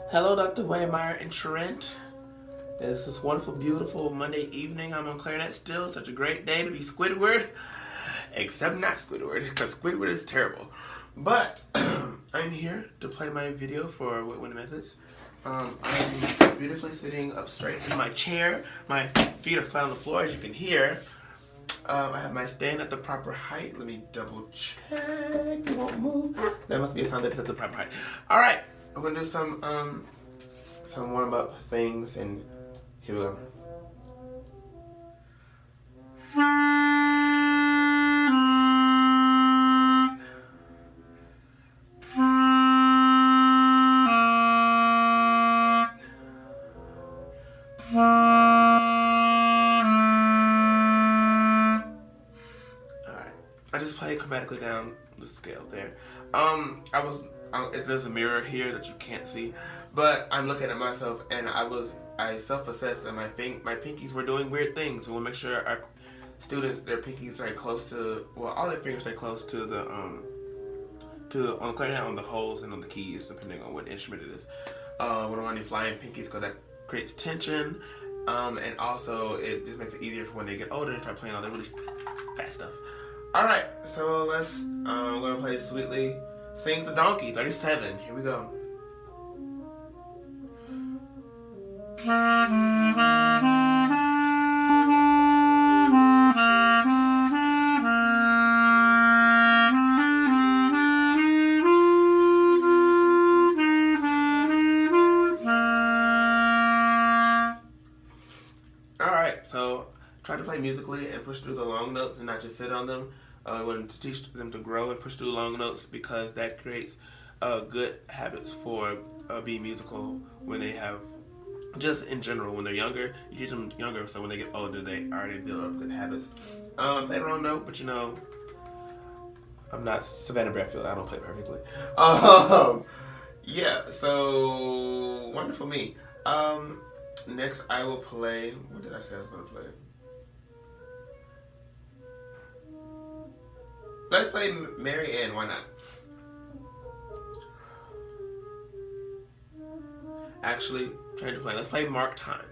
Hello, Dr. Waymeyer and Trent. This is wonderful, beautiful Monday evening. I'm on clarinet still. Such a great day to be Squidward. Except not Squidward, because Squidward is terrible. But I'm here to play my video for Woodwind Methods. I'm beautifully sitting up straight in my chair. My feet are flat on the floor, as you can hear. I have my stand at the proper height. Let me double check. It won't move. That must be a sign that it's at the proper height. All right, I'm gonna do some warm up things, and here we go. I just played chromatically down the scale there. There's a mirror here that you can't see, but I'm looking at myself, and I self-assessed, and my pinkies were doing weird things. We'll make sure our students, their pinkies stay close to, well, all their fingers stay close to the on the clarinet, on the holes, and on the keys, depending on what instrument it is. We don't want any flying pinkies because that creates tension, and also it just makes it easier for when they get older to start playing all the really fast stuff. Alright, so let's, I'm going to play Sweetly Sings the Donkey, 37. Here we go. Alright, so try to play musically and push through the long notes and not just sit on them. I want to teach them to grow and push through long notes, because that creates good habits for being musical when they have, just in general, when they're younger. You teach them younger, so when they get older, they already build up good habits. Play the wrong note, but you know, I'm not Savannah Bradfield. I don't play perfectly. Yeah, so wonderful me. Next, I will play. What did I say I was going to play? Let's play Mary Ann, why not? Actually, trying to play. Let's play Mark Time.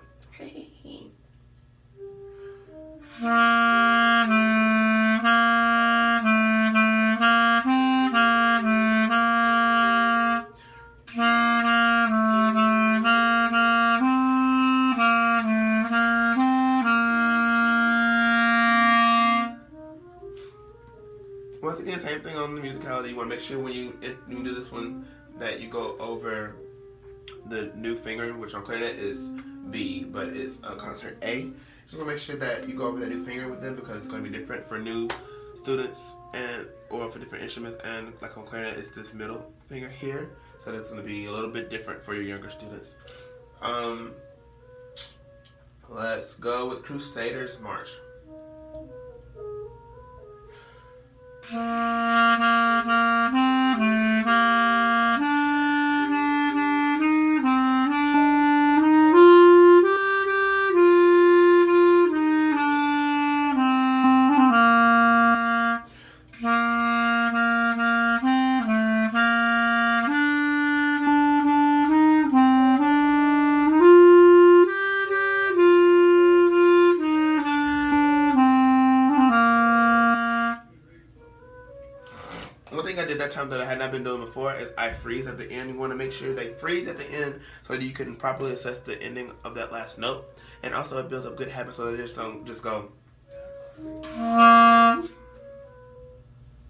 Once again, same thing on the musicality. You want to make sure when you do this one that you go over the new finger, which on clarinet is B, but it's a concert A. Just want to make sure that you go over that new finger with them, because it's going to be different for new students or for different instruments. And like on clarinet, it's this middle finger here, so that's going to be a little bit different for your younger students. Let's go with Crusaders March. One thing I did that time that I had not been doing before is I freeze at the end. You want to make sure they freeze at the end so that you can properly assess the ending of that last note. And also it builds up good habits so they just don't just go.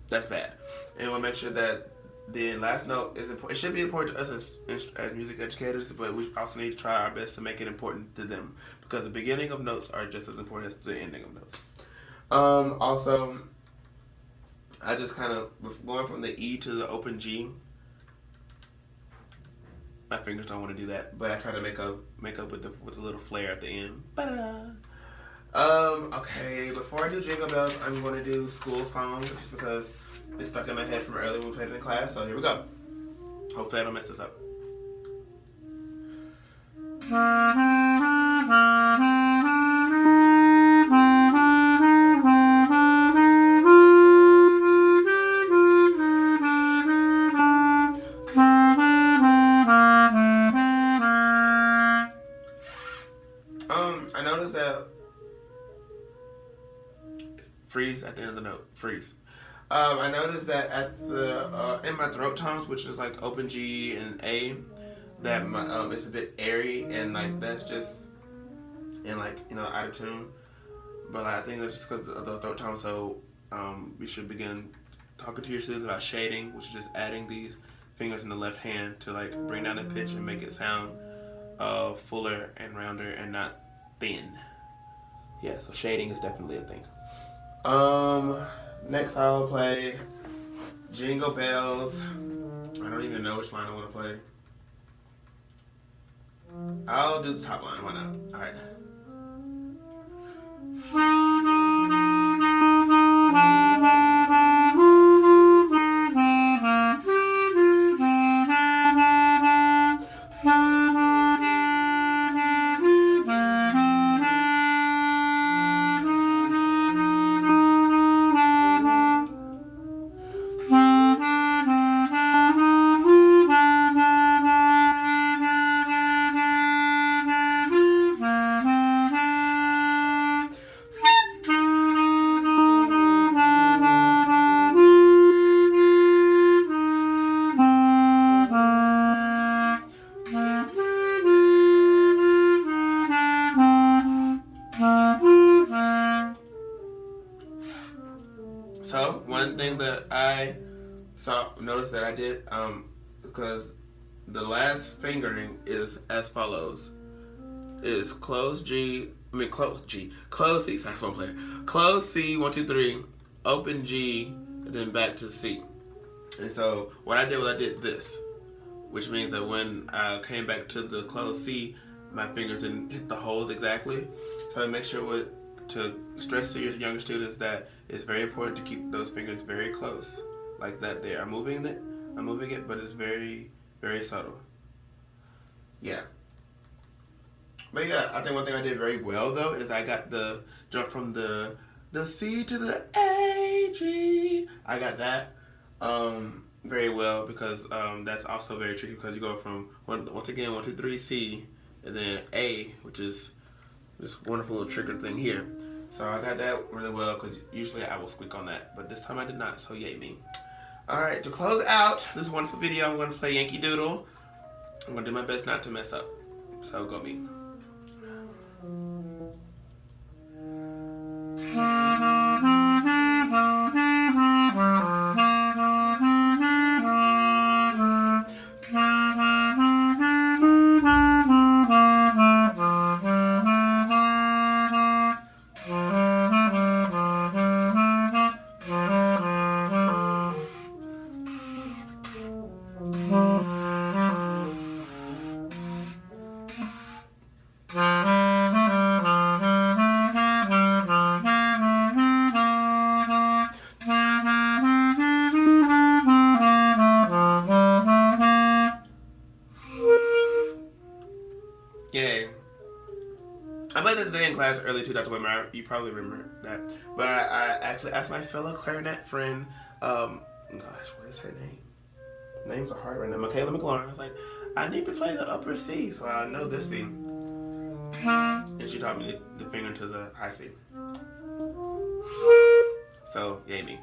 That's bad. And we'll make sure that the last note is important. It should be important to us as music educators, but we also need to try our best to make it important to them, because the beginning of notes are just as important as the ending of notes. Also, I just kind of, going from the E to the open G, my fingers don't want to do that, but I try to make up with a little flair at the end. Okay, before I do Jingle Bells, I'm going to do School Song, just because it's stuck in my head from earlier when we played it in class, so here we go. Hopefully I don't mess this up. freeze at the end of the note. Freeze. I noticed that at the in my throat tones, which is like open G and A, that my it's a bit airy, and like that's just and like out of tune. But like, I think that's just because of the throat tone. So we should begin talking to your students about shading, which is just adding these fingers in the left hand to like bring down the pitch and make it sound fuller and rounder and not thin. Yeah, so shading is definitely a thing. Next I'll play Jingle Bells. I don't even know which line I want to play. I'll do the top line, why not? Alright. So one thing that I noticed that I did, because the last fingering is as follows: is close G, close C, saxophone player, close C 1 2 3, open G, and then back to C. And so what I did was I did this, which means that when I came back to the closed C, my fingers didn't hit the holes exactly. So I make sure to stress to your younger students that it's very important to keep those fingers very close, like that. They are moving it, but it's very, very subtle. Yeah. But yeah, I think one thing I did very well though is I got the jump from the C to the A G. I got that very well because that's also very tricky because you go from once again 1 2 3 C and then A, which is this wonderful little trigger thing here. So I got that really well because usually I will squeak on that, but this time I did not, so yay me. Alright, to close out this wonderful video, I'm going to play Yankee Doodle. I'm going to do my best not to mess up, so go me. Yay. I played that today in class early too, Dr. Whitmer. You probably remember that. But I actually asked my fellow clarinet friend, gosh, what is her name? Names are hard right now. Michaela McLaurin. I was like, I need to play the upper C, so I know this C. And she taught me the finger to the high C. So, yay me.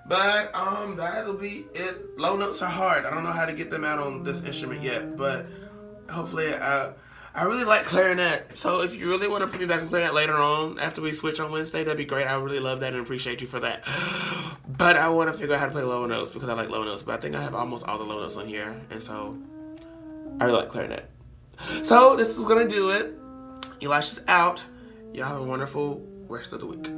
But that'll be it. Low notes are hard. I don't know how to get them out on this instrument yet, but hopefully I really like clarinet. So if you really want to put me back in clarinet later on after we switch on Wednesday, that'd be great. I really love that and appreciate you for that. But I want to figure out how to play low notes because I like low notes. But I think I have almost all the low notes on here, and so I really like clarinet. So this is gonna do it. Elisha's out. Y'all have a wonderful rest of the week.